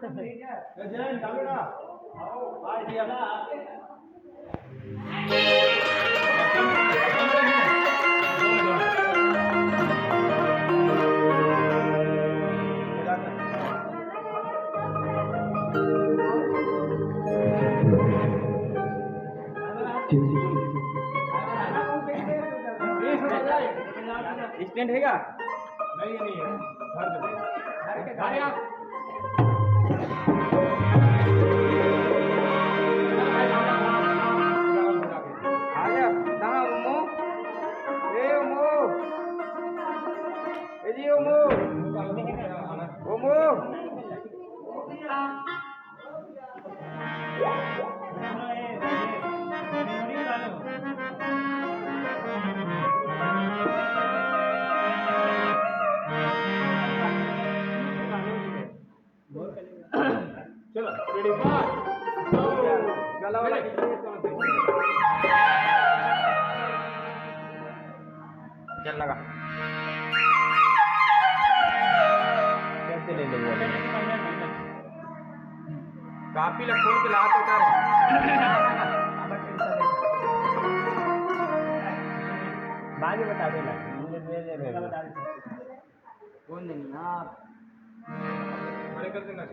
जयन चालू ना हाय दिया स्टैंड हैगा? नहीं है घर पे आ गया कहाँ उमो? ए उमो, ए जी उमो, उमो। चलो रेडी बात गला वाला चल लगा कैसे ले लेंगे काफी लग खोल के ला तो उतार बाद में बता देना कौन नहीं आप बड़े कर देना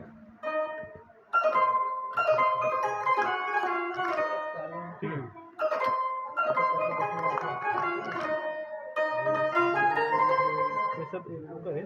ठीक है सब तो है